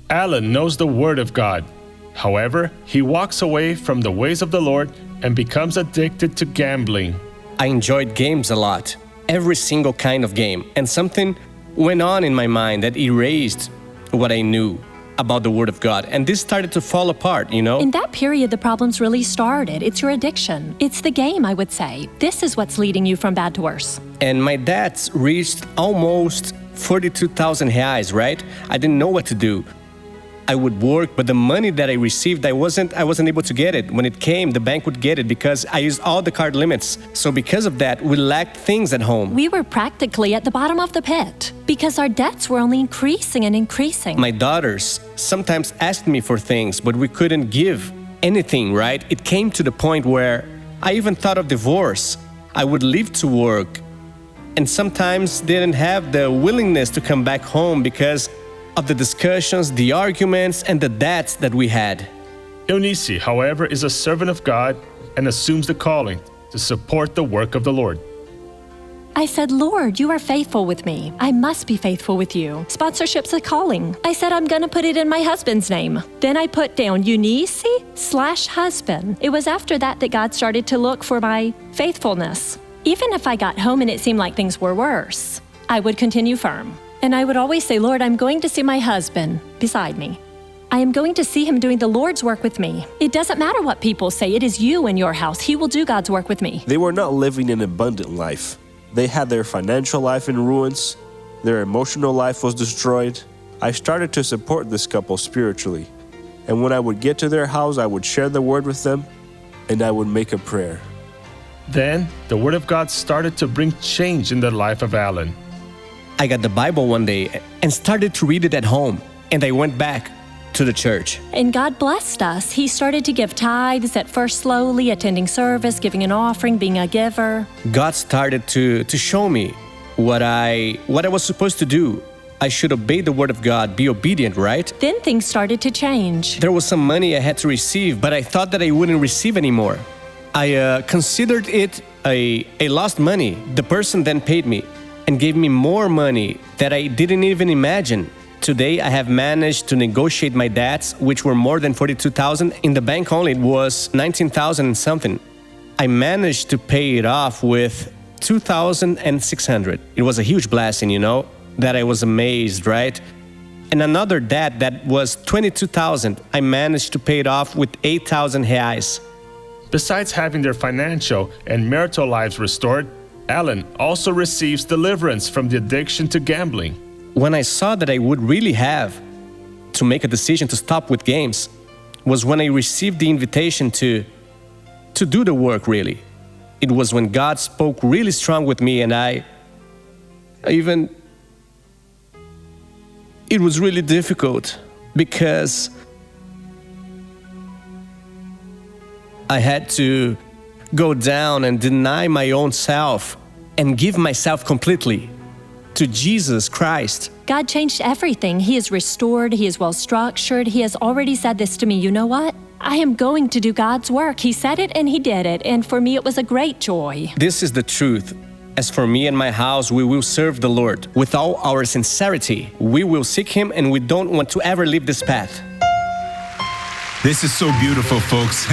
Alan knows the Word of God. However, he walks away from the ways of the Lord and becomes addicted to gambling. I enjoyed games a lot, every single kind of game, and something went on in my mind that erased what I knew about the Word of God, and this started to fall apart, In that period, the problems really started. It's your addiction. It's the game, I would say. This is what's leading you from bad to worse. And my debts reached almost 42,000 reais, right? I didn't know what to do. I would work, but the money that I received, I wasn't able to get it. When it came, the bank would get it because I used all the card limits. So because of that, we lacked things at home. We were practically at the bottom of the pit because our debts were only increasing and increasing. My daughters sometimes asked me for things, but we couldn't give anything, right? It came to the point where I even thought of divorce. I would leave to work and sometimes didn't have the willingness to come back home because of the discussions, the arguments, and the debts that we had. Eunice, however, is a servant of God and assumes the calling to support the work of the Lord. I said, Lord, you are faithful with me. I must be faithful with you. Sponsorship's a calling. I said, I'm going to put it in my husband's name. Then I put down Eunice/husband. It was after that that God started to look for my faithfulness. Even if I got home and it seemed like things were worse, I would continue firm. And I would always say, Lord, I'm going to see my husband beside me. I am going to see him doing the Lord's work with me. It doesn't matter what people say. It is you in your house. He will do God's work with me. They were not living an abundant life. They had their financial life in ruins. Their emotional life was destroyed. I started to support this couple spiritually. And when I would get to their house, I would share the word with them, and I would make a prayer. Then, the Word of God started to bring change in the life of Alan. I got the Bible one day and started to read it at home, and I went back to the church. And God blessed us. He started to give tithes, at first slowly, attending service, giving an offering, being a giver. God started to show me what I was supposed to do. I should obey the Word of God, be obedient, right? Then things started to change. There was some money I had to receive, but I thought that I wouldn't receive anymore. I considered it a lost money. The person then paid me and gave me more money that I didn't even imagine. Today, I have managed to negotiate my debts, which were more than 42,000. In the bank only, it was 19,000 and something. I managed to pay it off with 2,600. It was a huge blessing, that I was amazed, right? And another debt that was 22,000, I managed to pay it off with 8,000 reais. Besides having their financial and marital lives restored, Alan also receives deliverance from the addiction to gambling. When I saw that I would really have to make a decision to stop with games was when I received the invitation to do the work, really. It was when God spoke really strong with me, and it was really difficult because I had to go down and deny my own self and give myself completely to Jesus Christ. God changed everything. He is restored. He is well structured. He has already said this to me. You know what? I am going to do God's work. He said it and He did it. And for me, it was a great joy. This is the truth. As for me and my house, we will serve the Lord. With all our sincerity, we will seek Him, and we don't want to ever leave this path. This is so beautiful, folks.